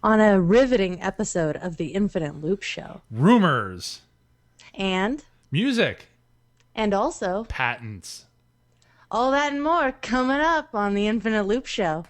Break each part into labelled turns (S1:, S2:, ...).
S1: on a riveting episode of the Infinite Loop Show.
S2: Rumors,
S1: And,
S2: music,
S1: and also,
S2: patents.
S1: all that and more coming up on the Infinite Loop Show.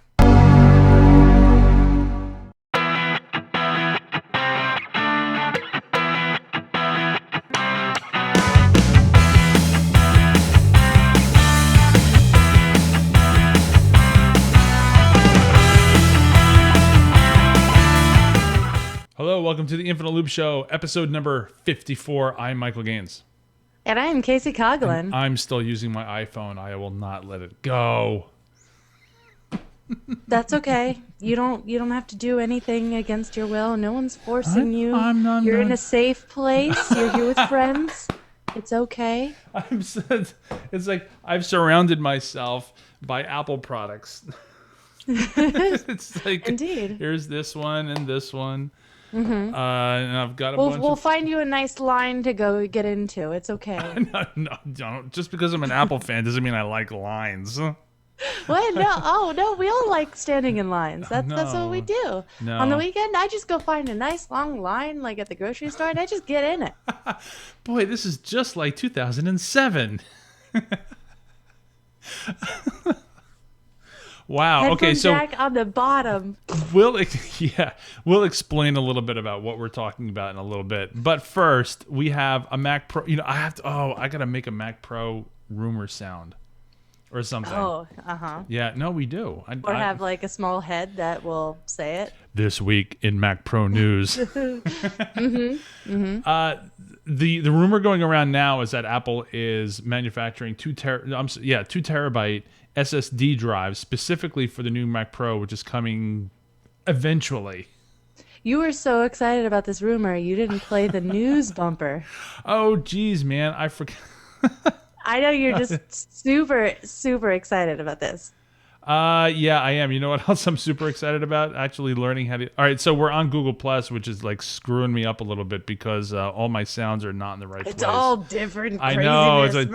S2: Hello, welcome to the Infinite Loop Show, episode number 54. I'm Michael Gaines.
S1: And I am Kacey Coughlin.
S2: I'm still using my iPhone. I will not let it go.
S1: That's okay. You don't have to do anything against your will. No one's forcing you. You're in a safe place. You're here with friends. It's okay.
S2: It's like I've surrounded myself by Apple products. It's like,
S1: Indeed.
S2: here's this one and this one. And I've got a bunch
S1: We'll
S2: of...
S1: find you a nice line to go get into. It's okay.
S2: No, don't. Just because I'm an Apple fan doesn't mean I like lines.
S1: What? No. Oh, no. We all like standing in lines. That's what we do.
S2: No.
S1: On the weekend, I just go find a nice long line, like at the grocery store, and I just get in it.
S2: Boy, this is just like 2007. Wow.
S1: Headphone
S2: Okay, so
S1: jack on the bottom.
S2: we'll explain a little bit about what we're talking about in a little bit. But first, we have a Mac Pro. I gotta make a Mac Pro rumor sound or something.
S1: Oh,
S2: Yeah, no, we do.
S1: Or have like a small head that will say it.
S2: This week in Mac Pro news. The rumor going around now is that Apple is manufacturing 2 terabyte SSD drives specifically for the new Mac Pro, which is coming eventually.
S1: You were so excited about this rumor, you didn't play the news bumper.
S2: Oh, geez, man, I forgot.
S1: I know you're just super, super excited about this.
S2: Yeah, I am. You know what else I'm super excited about? Actually learning how to... All right, so we're on Google Plus, which is like screwing me up a little bit because all my sounds are not in the right place.
S1: It's all different
S2: I
S1: craziness.
S2: know. It's like...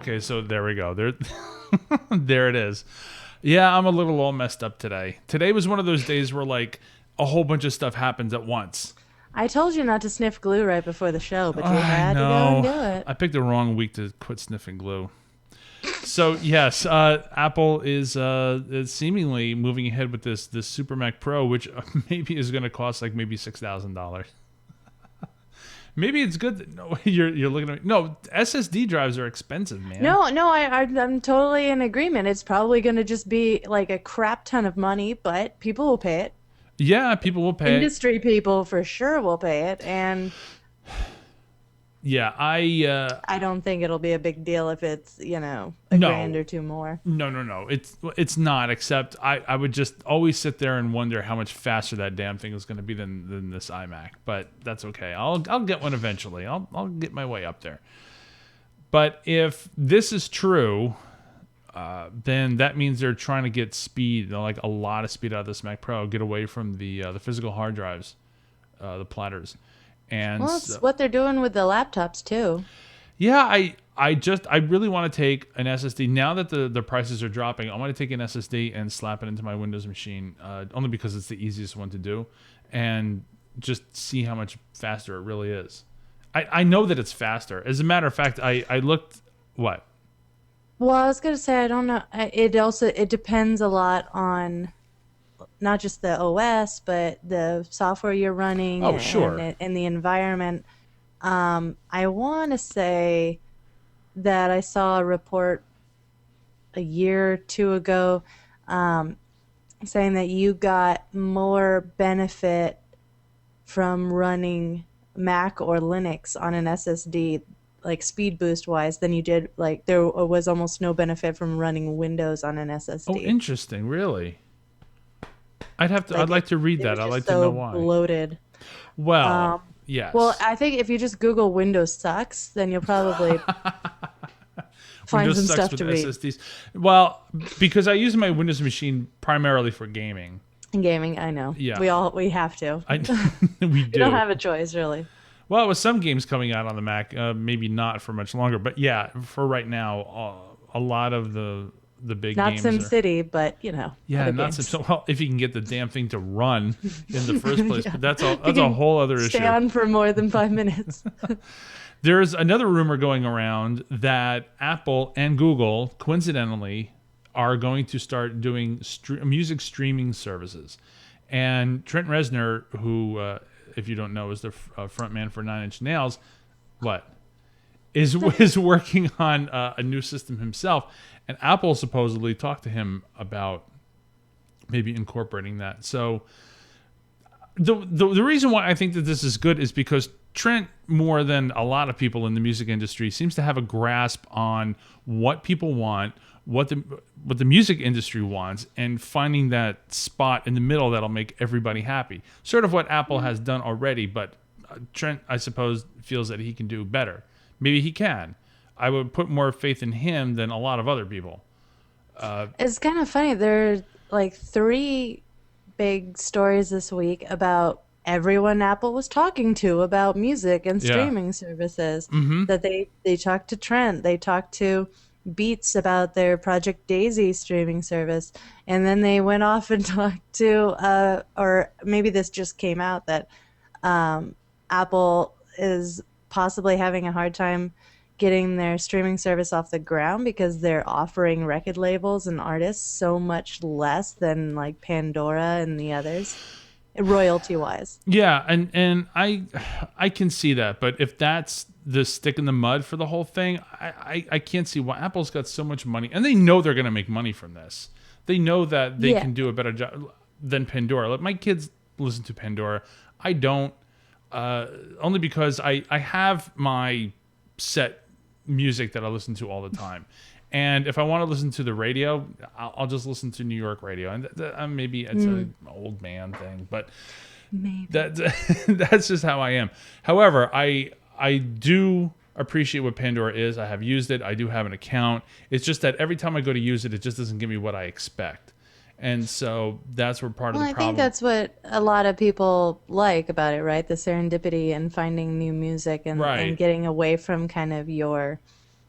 S2: Okay, so there we go. There it is. Yeah, I'm a little all messed up today. Today was one of those days where like a whole bunch of stuff happens at once.
S1: I told you not to sniff glue right before the show, but you had to go and do it.
S2: I picked the wrong week to quit sniffing glue. So yes, Apple is seemingly moving ahead with this Super Mac Pro, which maybe is going to cost like maybe $6,000. Maybe it's good that, no, you're looking at me. No, SSD drives are expensive, man.
S1: No, I'm totally in agreement. It's probably going to just be like a crap ton of money, but people will pay it.
S2: Yeah, people will pay.
S1: Industry people for sure will pay it, and
S2: yeah,
S1: I don't think it'll be a big deal if it's a grand or two more.
S2: No. It's not. Except I would just always sit there and wonder how much faster that damn thing is going to be than this iMac. But that's okay. I'll get one eventually. I'll get my way up there. But if this is true, then that means they're trying to get speed, like a lot of speed out of this Mac Pro, get away from the physical hard drives, the platters. And
S1: well, it's what they're doing with the laptops too.
S2: Yeah, I really want to take an SSD now that the prices are dropping. I want to take an SSD and slap it into my Windows machine, only because it's the easiest one to do, and just see how much faster it really is. I know that it's faster. As a matter of fact, I looked. What?
S1: Well, I was gonna say I don't know. It depends a lot on not just the OS, but the software you're running.
S2: Oh, sure.
S1: And the environment. I want to say that I saw a report a year or two ago saying that you got more benefit from running Mac or Linux on an SSD, like speed boost wise, than you did. Like there was almost no benefit from running Windows on an SSD.
S2: Oh, interesting. Really? I'd like to read that. I'd like to know why.
S1: Bloated.
S2: Well, yes.
S1: Well, I think if you just Google Windows sucks, then you'll probably find
S2: Windows
S1: some
S2: sucks
S1: stuff
S2: with
S1: to read.
S2: SSDs. Well, because I use my Windows machine primarily for gaming.
S1: In gaming, I know.
S2: Yeah.
S1: We have to.
S2: We do.
S1: We don't have a choice, really.
S2: Well, with some games coming out on the Mac, maybe not for much longer, but yeah, for right now, a lot of the big
S1: Not
S2: games are.
S1: SimCity, but
S2: Yeah,
S1: other
S2: not so.
S1: games.
S2: So, well, if you can get the damn thing to run in the first place,
S1: Yeah.
S2: but that's
S1: If you
S2: a
S1: can
S2: whole other
S1: stay
S2: issue.
S1: on for more than 5 minutes.
S2: There's another rumor going around that Apple and Google, coincidentally, are going to start doing music streaming services. And Trent Reznor, who, if you don't know, is the front man for Nine Inch Nails, what? Is working on a new system himself. And Apple supposedly talked to him about maybe incorporating that. So the reason why I think that this is good is because Trent, more than a lot of people in the music industry, seems to have a grasp on what people want, what the music industry wants, and finding that spot in the middle that'll make everybody happy. Sort of what Apple has done already, but Trent, I suppose, feels that he can do better. Maybe he can. I would put more faith in him than a lot of other people.
S1: It's kind of funny. There are like three big stories this week about everyone Apple was talking to about music and
S2: Yeah.
S1: streaming services. That they talked to Trent, they talked to Beats about their Project Daisy streaming service, and then they went off and talked to or maybe this just came out that Apple is possibly having a hard time getting their streaming service off the ground because they're offering record labels and artists so much less than like Pandora and the others, royalty wise.
S2: Yeah, and I can see that, but if that's the stick in the mud for the whole thing, I can't see why Apple's got so much money, and they know they're going to make money from this. They know that they
S1: Yeah.
S2: can do a better job than Pandora. Like my kids listen to Pandora. I don't, only because I have my set music that I listen to all the time. And if I want to listen to the radio, I'll just listen to New York radio. And maybe it's an old man thing, but
S1: Maybe.
S2: that's just how I am. However, I do appreciate what Pandora is. I have used it. I do have an account. It's just that every time I go to use it, it just doesn't give me what I expect. And so that's where part of
S1: Well,
S2: the
S1: I think
S2: problem.
S1: that's what a lot of people like about it, right? The serendipity and finding new music and
S2: Right.
S1: getting away from kind of your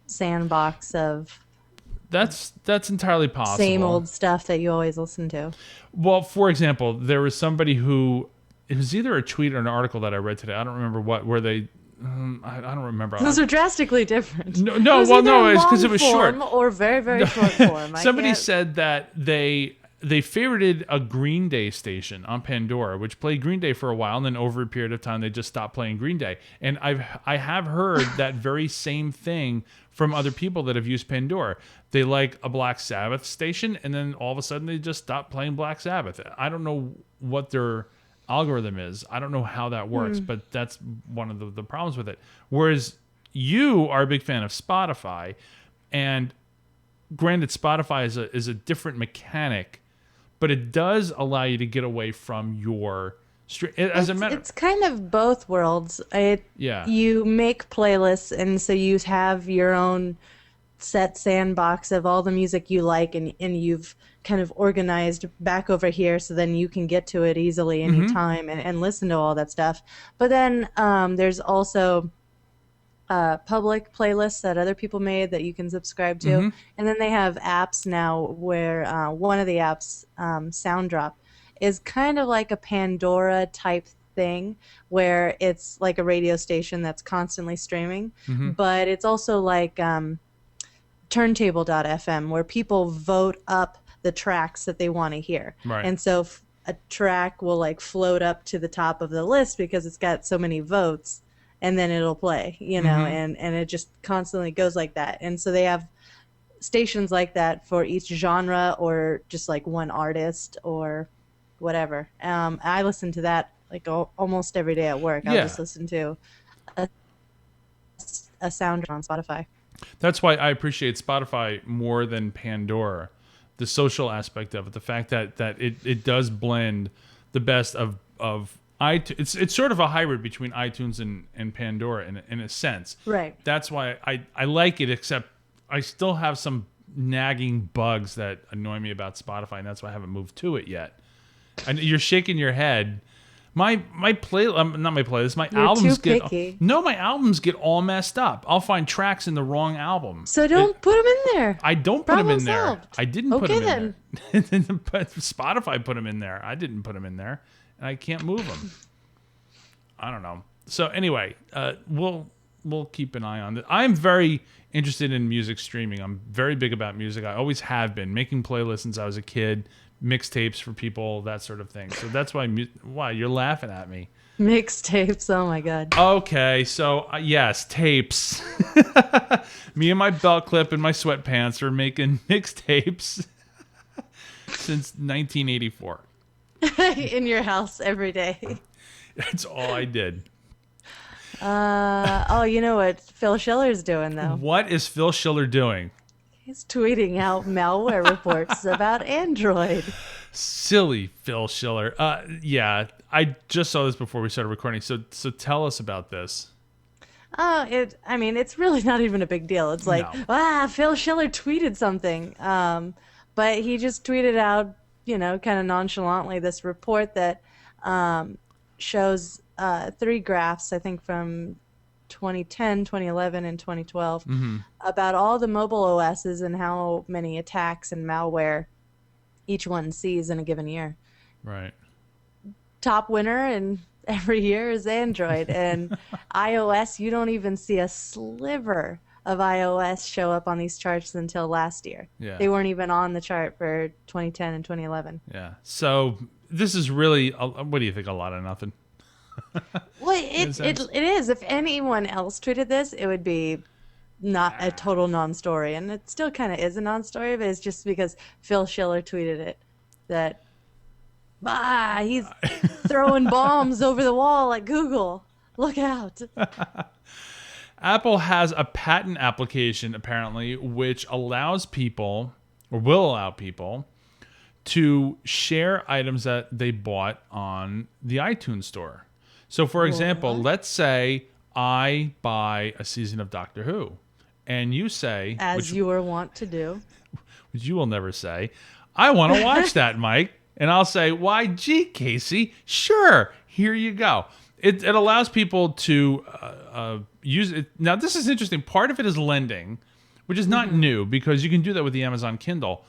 S1: sandbox of
S2: That's entirely
S1: same
S2: possible.
S1: old stuff that you always listen to.
S2: Well, for example, there was somebody who, it was either a tweet or an article that I read today. I don't remember what, where they, I don't remember.
S1: Those are drastically different.
S2: No,
S1: It
S2: no,
S1: was
S2: well,
S1: either
S2: no, it's because it
S1: long
S2: was short.
S1: form or very, very short form.
S2: Somebody
S1: can't-
S2: said that they favorited a Green Day station on Pandora, which played Green Day for a while, and then over a period of time they just stopped playing Green Day. And I have heard that very same thing from other people that have used Pandora. They like a Black Sabbath station, and then all of a sudden they just stop playing Black Sabbath. I don't know what their algorithm is. I don't know how that works, but that's one of the problems with it. Whereas you are a big fan of Spotify, and granted, Spotify is a different mechanic, but it does allow you to get away from your as a matter.
S1: It's kind of both worlds.
S2: Yeah.
S1: You make playlists, and so you have your own set sandbox of all the music you like, and you've kind of organized back over here so then you can get to it easily anytime and listen to all that stuff. But then there's also public playlists that other people made that you can subscribe to. And then they have apps now where one of the apps, Sounddrop, is kind of like a Pandora type thing where it's like a radio station that's constantly streaming, but it's also like turntable.fm where people vote up the tracks that they want to hear.
S2: Right.
S1: And so a track will like float up to the top of the list because it's got so many votes, and then it'll play, and it just constantly goes like that. And so they have stations like that for each genre or just like one artist or whatever. I listen to that like almost every day at work. I'll
S2: Yeah.
S1: just listen to a sound on Spotify.
S2: That's why I appreciate Spotify more than Pandora. The social aspect of it, the fact that it does blend the best of iTunes. It's sort of a hybrid between iTunes and Pandora in a sense.
S1: Right.
S2: That's why I like it, except I still have some nagging bugs that annoy me about Spotify, and that's why I haven't moved to it yet. And you're shaking your head, My play not my playlist. My
S1: You're too
S2: albums get
S1: picky.
S2: no. My albums get all messed up. I'll find tracks in the wrong album.
S1: So don't put them in there.
S2: I don't put them
S1: Problem
S2: in there.
S1: solved.
S2: I didn't put
S1: Okay
S2: them
S1: then.
S2: in there. But Spotify put them in there. I didn't put them in there, and I can't move them. I don't know. So anyway, we'll keep an eye on it. I'm very interested in music streaming. I'm very big about music. I always have been, making playlists since I was a kid, mixtapes for people, that sort of thing. So that's why you're laughing at me.
S1: Mixtapes. Oh my god.
S2: Okay, so yes, tapes. Me and my belt clip and my sweatpants are making mixtapes since 1984.
S1: In your house every day.
S2: That's all I did.
S1: Oh, you know what Phil Schiller's doing though?
S2: What is Phil Schiller doing?
S1: He's tweeting out malware reports about Android.
S2: Silly Phil Schiller. Yeah, I just saw this before we started recording. So tell us about this.
S1: I mean, it's really not even a big deal. It's like,
S2: No.
S1: Phil Schiller tweeted something. But he just tweeted out, kind of nonchalantly, this report that shows three graphs, I think from 2010, 2011, and 2012, about all the mobile OSs and how many attacks and malware each one sees in a given year.
S2: Right.
S1: Top winner in every year is Android, and iOS, you don't even see a sliver of iOS show up on these charts until last year.
S2: Yeah.
S1: They weren't even on the chart for 2010 and 2011.
S2: Yeah. So this is really, what do you think? A lot of nothing.
S1: Well, it is. If anyone else tweeted this, it would be not a total non-story, and it still kind of is a non-story, but it's just because Phil Schiller tweeted it that he's throwing bombs over the wall at Google. Look out.
S2: Apple has a patent application, apparently, which allows people, or will allow people, to share items that they bought on the iTunes store. So, for example, let's say I buy a season of Doctor Who, and you say...
S1: As you were wont to do.
S2: Which you will never say, I want to watch that, Mike. And I'll say, why, gee, Kacey, sure, here you go. It allows people to use it. Now, this is interesting. Part of it is lending, which is not new because you can do that with the Amazon Kindle.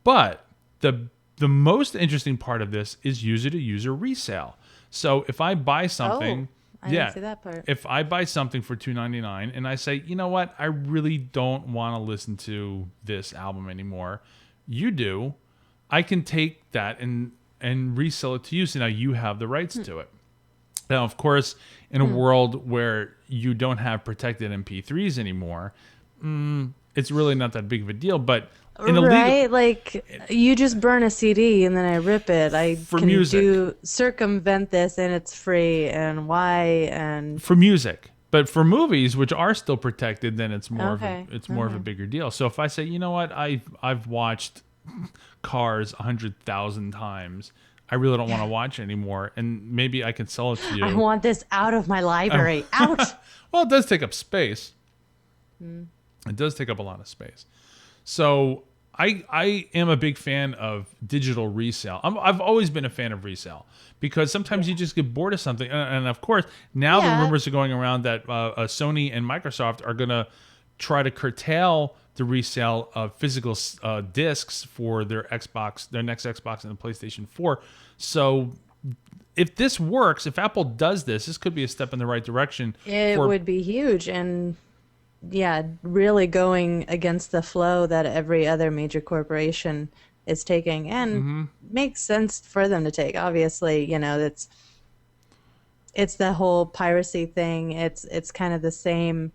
S2: But the most interesting part of this is user-to-user resale. So if I buy something,
S1: I didn't see that part.
S2: If I buy something for $2.99 and I say, you know what, I really don't want to listen to this album anymore, you do, I can take that and resell it to you. So now you have the rights to it. Now, of course, in a world where you don't have protected MP3s anymore, it's really not that big of a deal. But in a
S1: right, like you just burn a CD and then I rip it. I can circumvent this and it's free. And why? And
S2: for music, but for movies, which are still protected, then it's more of a bigger deal. So if I say, you know what, I've watched Cars 100,000 times. I really don't want to watch it anymore, and maybe I can sell it to you.
S1: I want this out of my library. Out.
S2: Well, it does take up space. It does take up a lot of space. So I am a big fan of digital resale. I've always been a fan of resale because sometimes you just get bored of something. And of course, now the rumors are going around that Sony and Microsoft are going to try to curtail the resale of physical discs for their Xbox, their next Xbox and the PlayStation 4. So if this works, if Apple does this, this could be a step in the right direction.
S1: It would be huge. And really going against the flow that every other major corporation is taking, and makes sense for them to take. Obviously, it's the whole piracy thing. It's kind of the same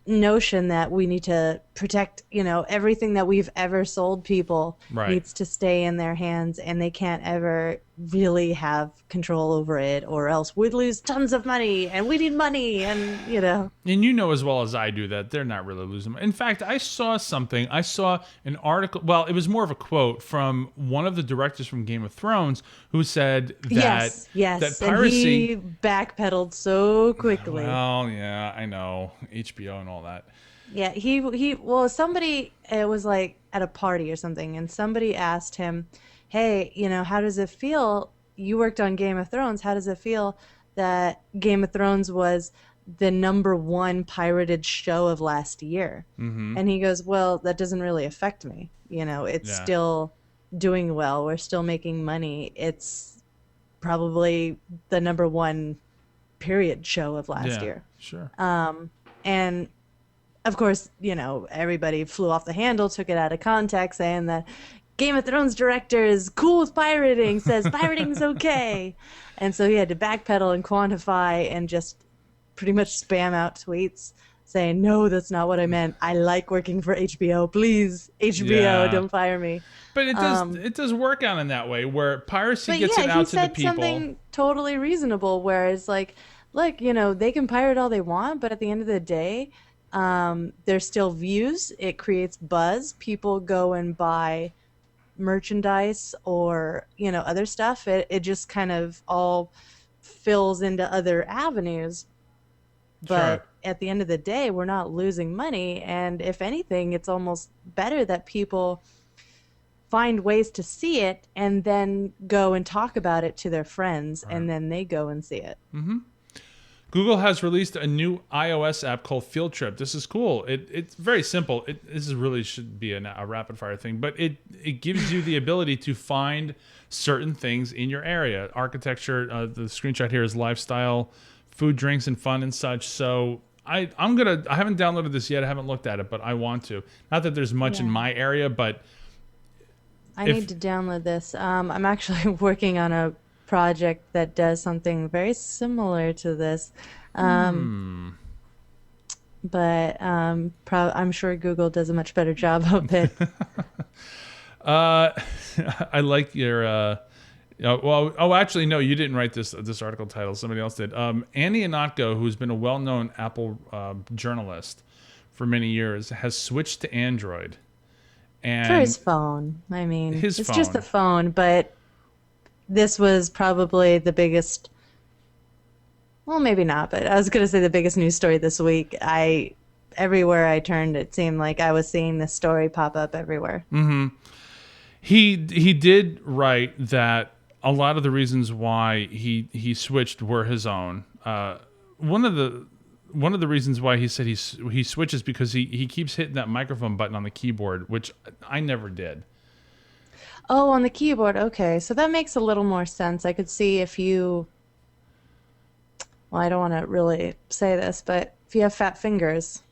S1: notion that we need to protect, everything that we've ever sold people needs to stay in their hands, and they can't ever really have control over it, or else we'd lose tons of money, and we need money, and
S2: And as well as I do that they're not really losing money. In fact, I saw an article, well, it was more of a quote from one of the directors from Game of Thrones who said that that piracy,
S1: and he backpedaled so quickly.
S2: Well, yeah, I know, HBO and all that.
S1: Yeah, well, somebody, it was like at a party or something, and somebody asked him, "Hey, how does it feel? You worked on Game of Thrones. How does it feel that Game of Thrones was the number one pirated show of last year?"
S2: Mm-hmm.
S1: And he goes, "Well, that doesn't really affect me. It's
S2: Yeah.
S1: still doing well. We're still making money. It's probably the number one period show of last
S2: Yeah.
S1: year."
S2: Sure.
S1: And of course, everybody flew off the handle, took it out of context, saying that Game of Thrones director is cool with pirating, says pirating's okay. And so he had to backpedal and quantify and just pretty much spam out tweets saying, no, that's not what I meant. I like working for HBO. Please, HBO,
S2: Yeah.
S1: don't fire me.
S2: But
S1: Um,
S2: it does work out in that way where piracy
S1: but
S2: gets
S1: yeah,
S2: it
S1: he
S2: out to the
S1: said
S2: people.
S1: something totally reasonable where it's like, look, they can pirate all they want, but at the end of the day, there's still views. It creates buzz. People go and buy merchandise or, other stuff. It just kind of all fills into other avenues.
S2: Sure.
S1: But at the end of the day, we're not losing money. And if anything, it's almost better that people find ways to see it and then go and talk about it to their friends
S2: Right.
S1: and then they go and see it.
S2: Google has released a new iOS app called Field Trip. This is cool. It's very simple. This is really should be a rapid fire thing, but it gives you the ability to find certain things in your area. Architecture. The screenshot here is lifestyle, food, drinks, and fun and such. So I haven't downloaded this yet. I haven't looked at it, but I want to. Not that there's much in
S1: Yeah.
S2: my area, but
S1: I
S2: if
S1: need to download this. I'm actually working on a project that does something very similar to this. Um, but I'm sure Google does a much better job of it.
S2: uh, I like your. Actually, no, you didn't write this article title. Somebody else did. Andy Inknotko, who's been a well-known Apple journalist for many years, has switched to Android,
S1: For his
S2: and
S1: phone. I mean,
S2: his
S1: it's just a
S2: phone.
S1: phone, but this was probably the biggest, well, maybe not, but I was going to say the biggest news story this week. Everywhere I turned, it seemed like I was seeing this story pop up everywhere.
S2: He did write that a lot of the reasons why he switched were his own. One of the one of the reasons why he said he switches because he keeps hitting that microphone button on the keyboard, which I never did.
S1: Oh, on the keyboard. Okay. So that makes a little more sense. I could see if you, well, I don't want to really say this, but if you have fat fingers,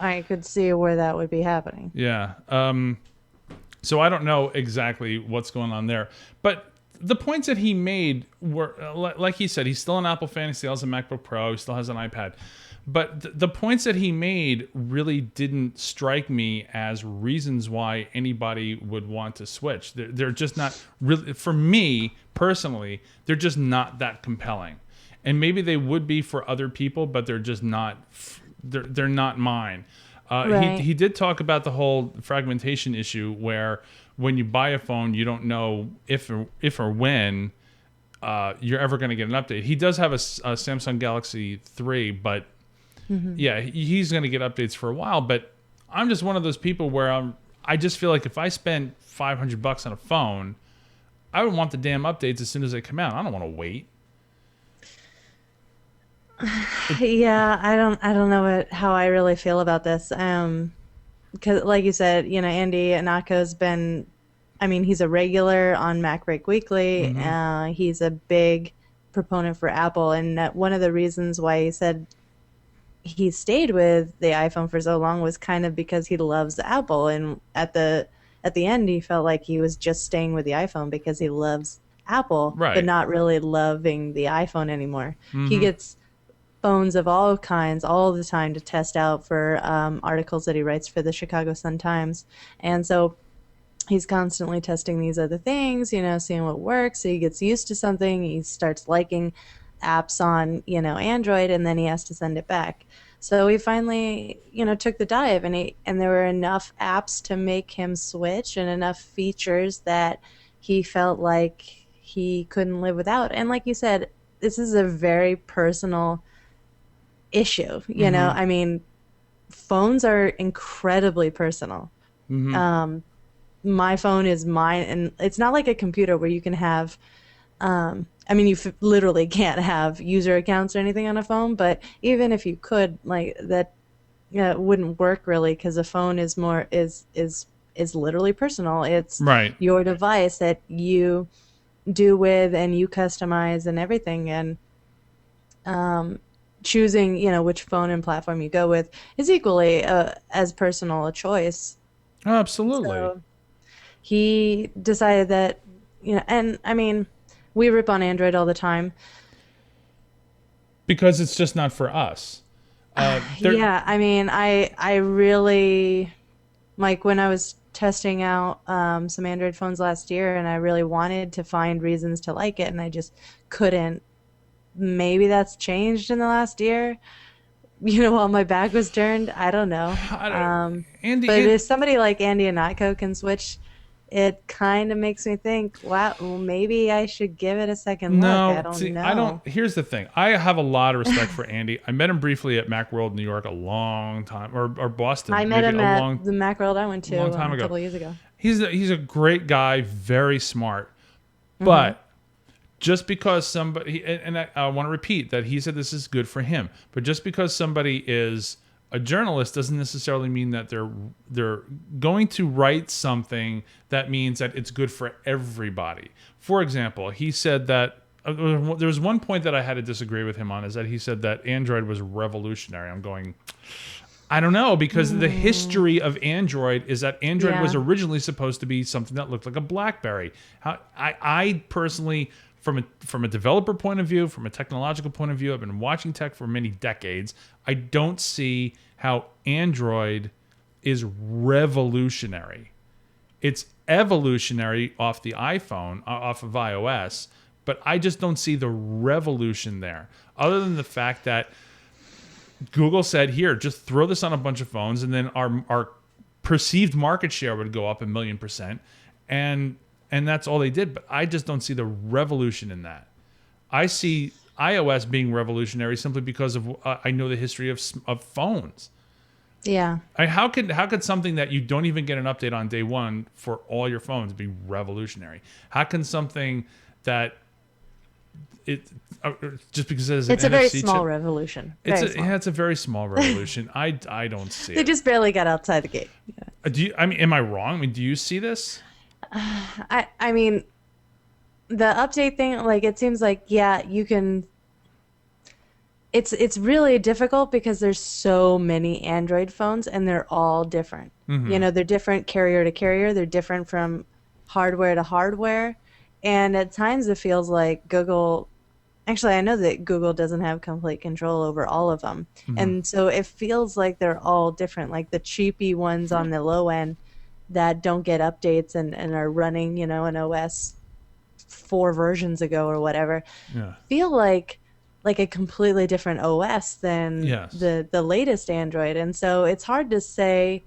S1: I could see where that would be happening.
S2: Yeah. So I don't know exactly what's going on there, but the points that he made were like he said, he's still an Apple fan. He still has a MacBook Pro. He still has an iPad. But the points that he made really didn't strike me as reasons why anybody would want to switch. They're just not really, for me personally, they're just not that compelling. And maybe they would be for other people, but they're just not. They're not mine.
S1: Right.
S2: He did talk about the whole fragmentation issue, where when you buy a phone, you don't know if or when you're ever going to get an update. He does have a Samsung Galaxy 3, but yeah, he's going to get updates for a while. But I'm just one of those people where I just feel like if I spend $500 on a phone, I would want the damn updates as soon as they come out. I don't want to wait.
S1: Yeah, I don't know how I really feel about this. Because like you said, Andy Anako's been, I mean, he's a regular on Mac Break Weekly.
S2: Mm-hmm.
S1: He's a big proponent for Apple, and one of the reasons why he said he stayed with the iPhone for so long was kind of because he loves Apple, and at the end he felt like he was just staying with the iPhone because he loves Apple, but
S2: Right.
S1: not really loving the iPhone anymore. He
S2: Mm-hmm.
S1: gets phones of all kinds all the time to test out for articles that he writes for the Chicago Sun-Times. And so he's constantly testing these other things, seeing what works. So he gets used to something. He starts liking apps on, Android, and then he has to send it back. So he finally, took the dive, and there were enough apps to make him switch and enough features that he felt like he couldn't live without. And like you said, this is a very personal issue.
S2: Mm-hmm.
S1: I mean, phones are incredibly personal. Um, my phone is mine, and it's not like a computer where you can have I mean, you literally can't have user accounts or anything on a phone, but even if you could, like that, it wouldn't work really because a phone is more is literally personal. It's
S2: Right.
S1: your device that you do with and you customize and everything. And choosing, which phone and platform you go with is equally as personal a choice.
S2: Absolutely.
S1: So he decided that, and I mean, we rip on Android all the time.
S2: Because it's just not for us. There.
S1: Yeah, I mean, I really like when I was testing out some Android phones last year, and I really wanted to find reasons to like it, and I just couldn't. Maybe that's changed in the last year, while my back was turned. I don't know.
S2: I don't, Andy.
S1: But if somebody like Andy and Inknotko can switch, it kind of makes me think, wow, well, maybe I should give it a second look. I
S2: No,
S1: don't
S2: see, I don't.
S1: know.
S2: Here's the thing. I have a lot of respect for Andy. I met him briefly at Macworld, New York, a long time, or
S1: I
S2: Boston,
S1: met
S2: maybe
S1: him at the Macworld I went to
S2: long time
S1: a
S2: ago.
S1: couple of years ago.
S2: He's a great guy, very smart.
S1: Hmm.
S2: But just because somebody, and I want to repeat that he said this is good for him, but just because somebody is a journalist doesn't necessarily mean that they're going to write something that means that it's good for everybody. For example, he said that there was one point that I had to disagree with him on, is that he said that Android was revolutionary. I'm going, I don't know, because the history of Android is that Android was
S1: Yeah.
S2: originally supposed to be something that looked like a BlackBerry. I personally, from a developer point of view, from a technological point of view, I've been watching tech for many decades. I don't see how Android is revolutionary. It's evolutionary off the iPhone, off of iOS, but I just don't see the revolution there. Other than the fact that Google said, here, just throw this on a bunch of phones, and then our perceived market share would go up 1,000,000%, and that's all they did. But I just don't see the revolution in that. I see iOS being revolutionary simply because of I know the history of phones.
S1: Yeah.
S2: How could something that you don't even get an update on day one for all your phones be revolutionary? How can something that it just because it has an
S1: It's a very
S2: NFC
S1: small
S2: chip?
S1: revolution. Very small.
S2: It's a very small revolution. I don't see
S1: They
S2: it.
S1: just barely got outside the gate. Yeah.
S2: Do you? I mean, am I wrong? I mean, do you see this?
S1: I mean, the update thing, like it seems like, yeah, you can. It's really difficult because there's so many Android phones and they're all different. They're different carrier to carrier. They're different from hardware to hardware. And at times it feels like Google, actually, I know that Google doesn't have complete control over all of them. And so it feels like they're all different, like the cheapy ones on the low end that don't get updates and are running, an OS 4 versions ago or whatever,
S2: Yeah.
S1: feel like a completely different OS than
S2: Yes.
S1: the latest Android. And so it's hard to say,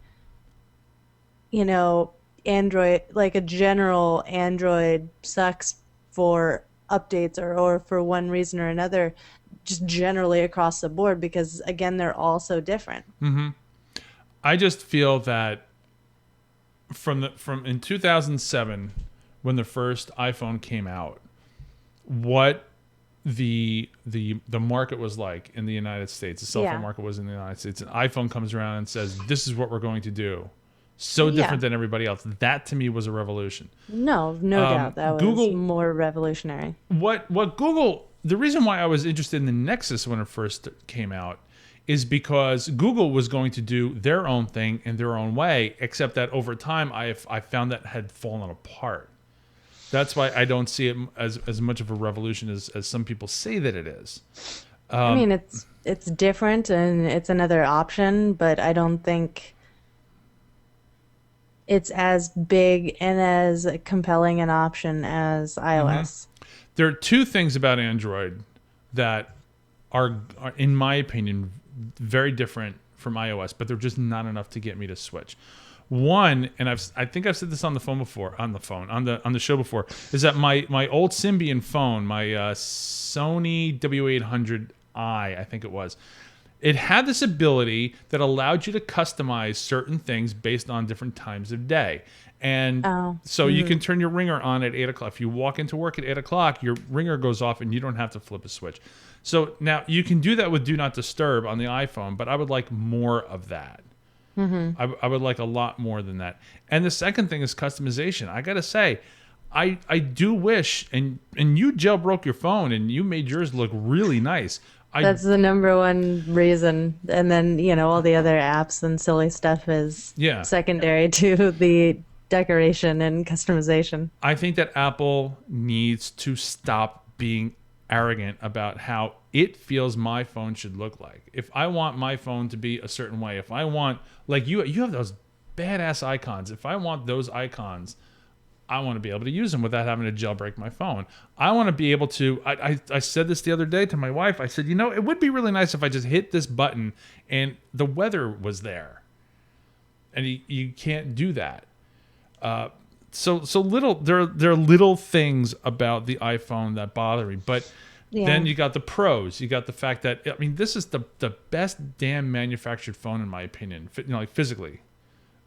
S1: you know, Android, like a general Android sucks for updates or for one reason or another, just generally across the board, because again, they're all so different.
S2: I just feel that from in 2007 when the first iPhone came out, what the market was like in the United States, the cell phone
S1: Yeah.
S2: market was in the United States. An iPhone comes around and says, "This is what we're going to do." So
S1: Yeah.
S2: different than everybody else. That to me was a revolution.
S1: No doubt that was
S2: Google,
S1: more revolutionary.
S2: what Google, the reason why I was interested in the Nexus when it first came out is because Google was going to do their own thing in their own way, except that over time I found that had fallen apart. That's why I don't see it as much of a revolution as some people say that it is.
S1: I mean, it's different and it's another option, but I don't think it's as big and as compelling an option as iOS.
S2: There are two things about Android that are in my opinion very different from iOS, but they're just not enough to get me to switch. One, and I think I've said this on the phone before, on the show before, is that my old Symbian phone, my Sony W800i, I think it was, It had this ability that allowed you to customize certain things based on different times of day. And
S1: Oh.
S2: so you can turn your ringer on at 8 o'clock. If you walk into work at 8 o'clock, your ringer goes off and you don't have to flip a switch. So now you can do that with Do Not Disturb on the iPhone, but I would like more of that. I would like a lot more than that. And the second thing is customization. I got to say, I do wish, and you jailbroke your phone and you made yours look really nice.
S1: That's the number one reason. And then, all the other apps and silly stuff is
S2: Yeah.
S1: secondary to the decoration and customization.
S2: I think that Apple needs to stop being arrogant about how it feels my phone should look like. If I want my phone to be a certain way, if I want, like you have those badass icons. If I want those icons, I want to be able to use them without having to jailbreak my phone. I want to be able to, I said this the other day to my wife. I said, it would be really nice if I just hit this button and the weather was there. And you can't do that. So little, there are little things about the iPhone that bother me. But then you got the pros. You got the fact that, this is the best damn manufactured phone in my opinion, like physically.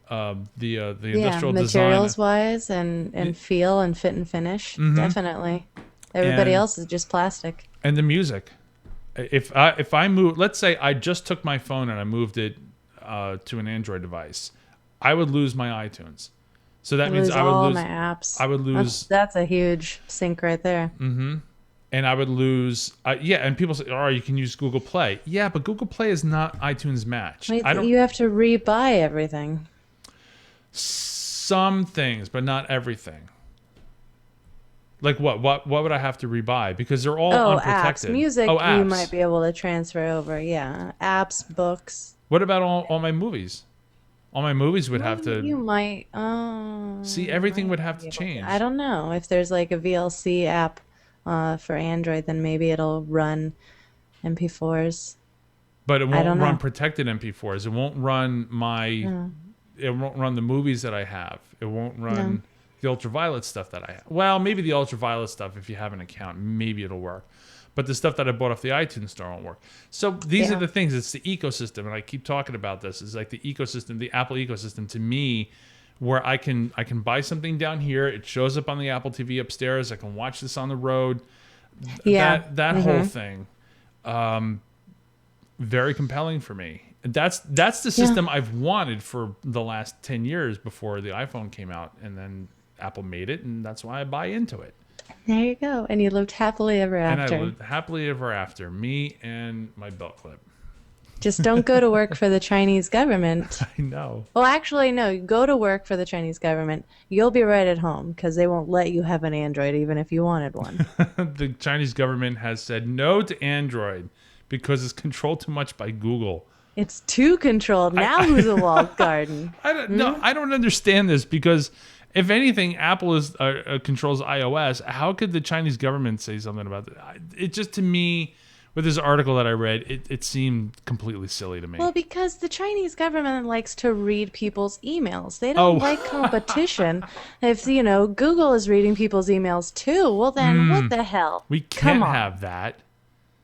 S2: The industrial
S1: materials
S2: design,
S1: wise and feel and fit and finish, definitely. Everybody else is just plastic.
S2: and the music. If I move, let's say I just took my phone and I moved it to an Android device, I would lose my iTunes. So that means I would
S1: all
S2: lose
S1: my apps.
S2: I would lose
S1: That's a huge sink right there.
S2: and I would lose and people say, "Oh, you can use Google Play." Yeah, but Google Play is not iTunes match.
S1: Wait,
S2: I don't
S1: you have to rebuy everything.
S2: some things, but not everything. Like what? What would I have to rebuy? Because they're all unprotected.
S1: Apps. Music,
S2: oh, apps.
S1: you might be able to transfer over. Yeah, apps, books.
S2: What about all my movies? All my movies would have to
S1: You might.
S2: see everything would have to
S1: be able
S2: change.
S1: I don't know if there's like a VLC app for Android, then maybe it'll run MP4s.
S2: But it won't
S1: don't
S2: run
S1: know.
S2: protected MP4s. It won't run it won't run the movies that I have. It won't run the ultraviolet stuff that I have. Well, maybe the ultraviolet stuff, if you have an account, maybe it'll work. But the stuff that I bought off the iTunes store won't work. So these are the things. It's the ecosystem, and I keep talking about this. It's like the ecosystem, the Apple ecosystem to me, where I can buy something down here. It shows up on the Apple TV upstairs. I can watch this on the road.
S1: Yeah.
S2: That whole thing, very compelling for me. That's the system I've wanted for the last 10 years before the iPhone came out, and then Apple made it, and that's why I buy into it.
S1: There you go. And you lived happily ever after.
S2: And I lived happily ever after. Me and my belt clip.
S1: Just don't go to work for the Chinese government.
S2: I know.
S1: Well, actually, no. You go to work for the Chinese government. You'll be right at home because they won't let you have an Android even if you wanted one.
S2: The Chinese government has said no to Android because it's controlled too much by Google.
S1: It's too controlled. Now who's a walled garden?
S2: I don't understand this because if anything, Apple controls iOS. How could the Chinese government say something about that? It just, to me, with this article that I read, it seemed completely silly to me.
S1: Well, because the Chinese government likes to read people's emails. They don't like competition. If, Google is reading people's emails too, well then what the hell?
S2: We can't have that.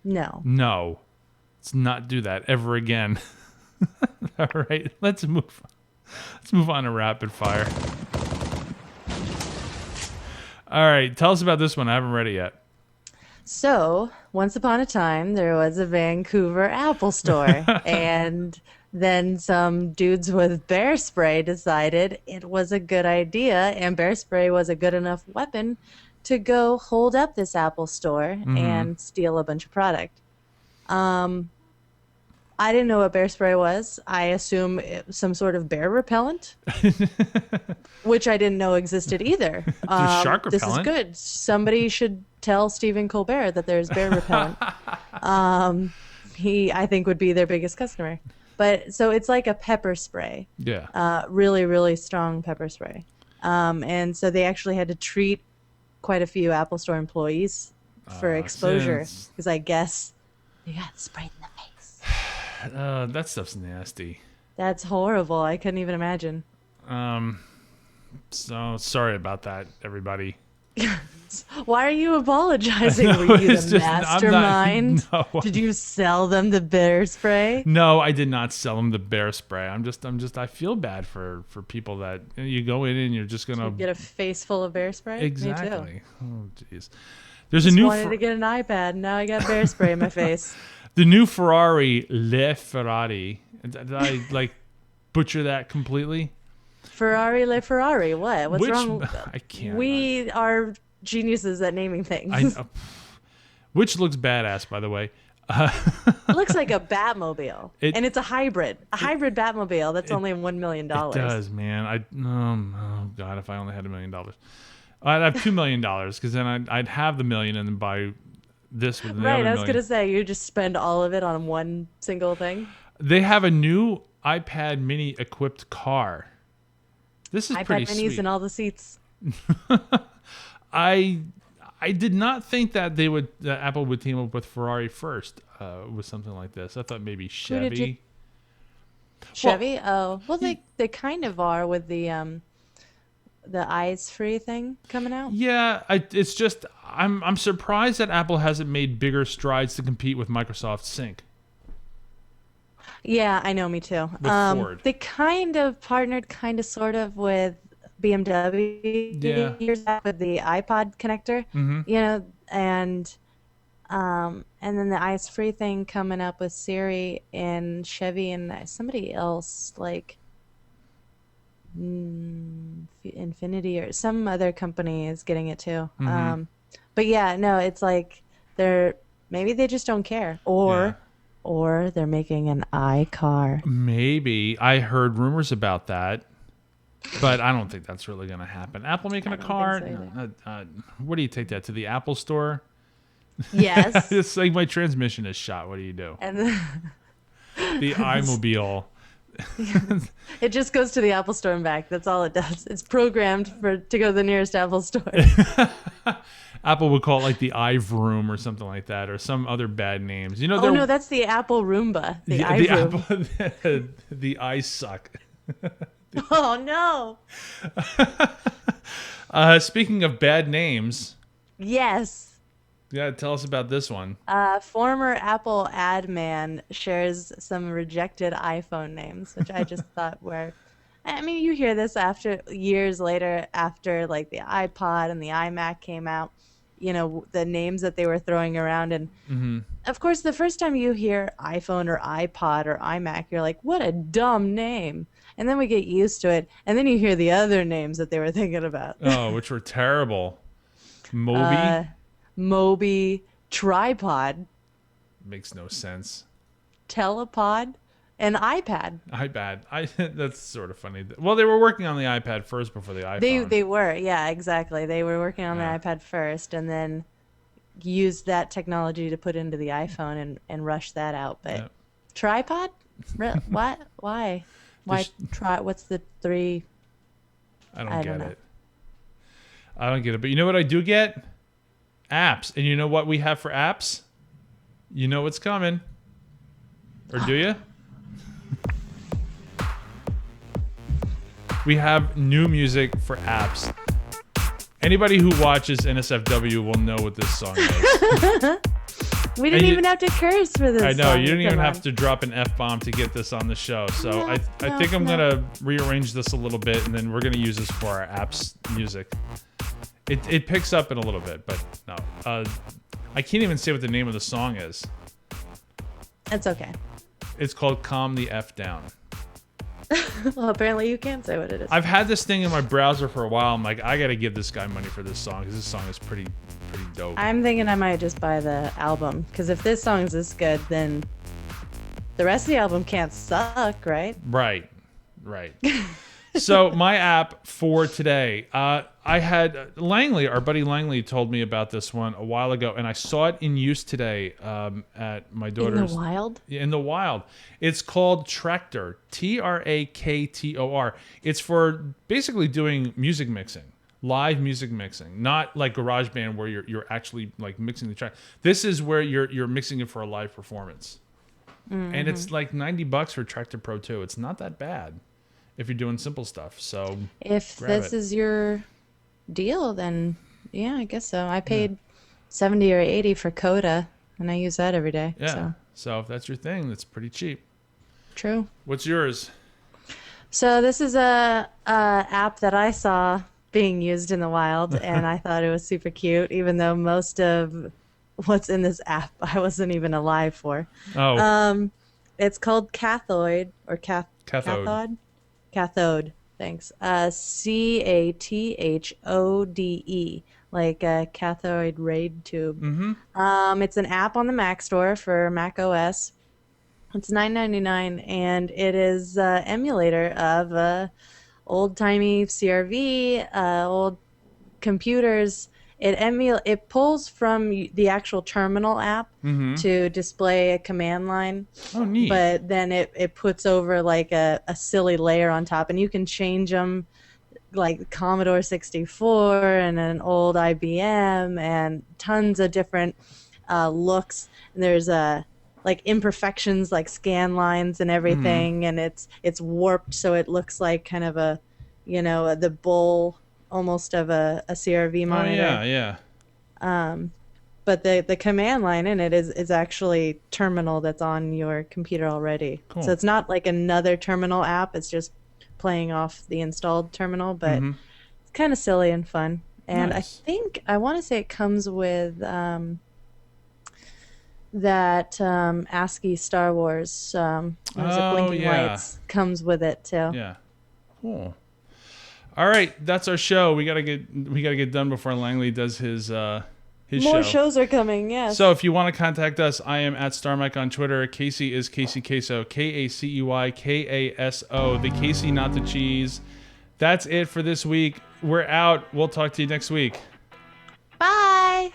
S1: No.
S2: No. Let's not do that ever again. All right, let's move on to rapid fire. All right, tell us about this one. I haven't read it yet.
S1: So, once upon a time, there was a Vancouver Apple Store, and then some dudes with bear spray decided it was a good idea, and bear spray was a good enough weapon to go hold up this Apple Store and steal a bunch of product. I didn't know what bear spray was. I assume some sort of bear repellent, which I didn't know existed either.
S2: Shark
S1: this is
S2: repellent.
S1: good. Somebody should tell Stephen Colbert that there's bear repellent. He, I think, would be their biggest customer. But so it's like a pepper spray.
S2: Yeah.
S1: Really, really strong pepper spray. And so they actually had to treat quite a few Apple Store employees for exposure because I guess they got sprayed in the face.
S2: That stuff's nasty.
S1: That's horrible. I couldn't even imagine.
S2: So sorry about that, everybody.
S1: Why are you apologizing? Were you the
S2: It's just I'm not.
S1: mastermind?
S2: No,
S1: Did you sell them the bear spray?
S2: no, I did not sell them the bear spray. I'm just. I feel bad for people that you go in and you're just
S1: Did you
S2: gonna
S1: get a face full of bear spray? Me too.
S2: exactly. Oh, jeez. There's a
S1: Just
S2: new
S1: wanted to get an iPad. Now I got bear spray in my face.
S2: the new Ferrari LeFerrari. Did I like butcher that completely?
S1: Ferrari, LeFerrari. What? What's
S2: Which
S1: wrong?
S2: I can't.
S1: We are geniuses at naming
S2: I
S1: things.
S2: which looks badass, by the way.
S1: It looks like a Batmobile,
S2: It-
S1: and it's a hybrid Batmobile. That's only $1 million.
S2: It does, man. Oh god, if I only had $1 million, I'd have $2 million because then I'd have the million and then buy this with the
S1: Right,
S2: other
S1: I was
S2: million.
S1: gonna say you just spend all of it on one single thing.
S2: They have a new iPad Mini equipped car. This is pretty
S1: iPad minis
S2: sweet.
S1: and all the seats.
S2: I did not think that that Apple would team up with Ferrari first with something like this. I thought maybe
S1: Who did you-
S2: Chevy.
S1: Chevy? Oh, well, they kind of are with the eyes free thing coming out.
S2: Yeah, it's just I'm surprised that Apple hasn't made bigger strides to compete with Microsoft Sync.
S1: Yeah, I know, me too.
S2: With Ford.
S1: They kind of partnered, kind of, sort of, with BMW
S2: Yeah.
S1: years back with the iPod connector, you know, and then the eyes free thing coming up with Siri and Chevy and somebody else like Infinity or some other company is getting it too. But yeah, no, it's like maybe they just don't care, or they're making an iCar.
S2: Maybe I heard rumors about that, but I don't think that's really going to happen. Apple making a
S1: don't
S2: car?
S1: think so
S2: No, what do you take that to the Apple Store?
S1: Yes,
S2: It's like my transmission is shot. What do you do?
S1: and then
S2: The iMobile.
S1: it just goes to the Apple Store and back. That's all it does. It's programmed to go to the nearest Apple Store.
S2: Apple would call it like the iVroom or something like that, or some other bad names. You know,
S1: Oh no, that's the Apple Roomba. The
S2: the
S1: iRoom.
S2: Apple, the iSuck.
S1: Oh no.
S2: Speaking of bad names,
S1: Yes.
S2: yeah, tell us about this one.
S1: Former Apple ad man shares some rejected iPhone names, which I just thought were. I mean, you hear this after years later, after like the iPod and the iMac came out. You know, the names that they were throwing around, and of course, the first time you hear iPhone or iPod or iMac, you're like, "What a dumb name!" And then we get used to it, and then you hear the other names that they were thinking about.
S2: Oh, which were terrible. Mobi
S1: Mobi, Tripod,
S2: makes no sense.
S1: Telepod, and iPad.
S2: iPad. That's sort of funny. Well, they were working on the iPad first before the iPhone.
S1: They were, yeah, exactly. They were working on
S2: Yeah.
S1: the iPad first, and then used that technology to put into the iPhone and rush that out. But
S2: Yeah.
S1: tripod? What? Why? Why
S2: Just-
S1: try? What's the three?
S2: I don't
S1: I
S2: get
S1: don't know.
S2: it. I don't get it. But you know what I do get? Apps. And you know what we have for apps? You know what's coming. Or do you? We have new music for apps. Anybody who watches NSFW will know what this song is.
S1: We didn't even have to curse for this.
S2: I know,
S1: song.
S2: you didn't even
S1: Come
S2: have
S1: on.
S2: to drop an F-bomb to get this on the show. So
S1: No,
S2: I think I'm
S1: no.
S2: going to rearrange this a little bit, and then we're going to use this for our apps music. It picks up in a little bit, but no. I can't even say what the name of the song is.
S1: It's okay.
S2: It's called Calm the F Down.
S1: Well, apparently you can't say what it is.
S2: I've had this thing in my browser for a while. I'm like, I got to give this guy money for this song because this song is pretty dope.
S1: I'm thinking I might just buy the album, because if this song's this good, then the rest of the album can't suck, right?
S2: Right. So my app for today, I had Langley, our buddy Langley, told me about this one a while ago, and I saw it in use today at my daughter's.
S1: In the wild?
S2: In the wild. It's called Traktor, Traktor. It's for basically doing music mixing, live music mixing, not like GarageBand where you're actually like mixing the track. This is where you're mixing it for a live performance, and it's like $90 for Traktor Pro 2. It's not that bad if you're doing simple stuff. So
S1: If
S2: grab
S1: this
S2: it.
S1: is your deal, then Yeah, I guess so. I
S2: Yeah.
S1: paid 70 or 80 for Coda, and I use that every day.
S2: Yeah.
S1: So
S2: So if that's your thing, that's pretty cheap.
S1: true.
S2: What's yours?
S1: So this is a app that I saw being used in the wild, and I thought it was super cute, even though most of what's in this app I wasn't even alive for.
S2: Oh,
S1: Um, it's called Cathode or
S2: cathode.
S1: Cathode. Cathode. Thanks. Cathode, like a cathode ray tube.
S2: Mm-hmm.
S1: It's an app on the Mac Store for Mac OS. It's 9.99, and it is emulator of old timey CRV, old computers. It pulls from the actual terminal app
S2: Mm-hmm.
S1: to display a command line,
S2: Oh, neat.
S1: but then it puts over like a silly layer on top, and you can change them like Commodore 64 and an old IBM and tons of different looks. And there's like imperfections, like scan lines and
S2: Mm-hmm.
S1: everything, and it's warped so it looks like kind of a, the bull almost of a CRV
S2: Oh,
S1: monitor.
S2: yeah, yeah.
S1: But the command line in it is actually terminal that's on your computer already. So
S2: Cool.
S1: it's not like another terminal app. It's just playing off the installed terminal, but
S2: Mm-hmm.
S1: it's kind of silly and fun. And
S2: Nice.
S1: I want to say it comes with that ASCII Star Wars. What is it?
S2: Oh,
S1: Blinking
S2: yeah.
S1: Lights comes with it too.
S2: Yeah. Cool. All right, that's our show. We gotta get done before Langley does his
S1: More
S2: show.
S1: shows are coming.
S2: So
S1: Yes.
S2: if you want to contact us, I am at StarMike on Twitter. Casey is Casey Queso, KACEYKASO. The Casey, not the cheese. That's it for this week. We're out. We'll talk to you next week.
S1: Bye.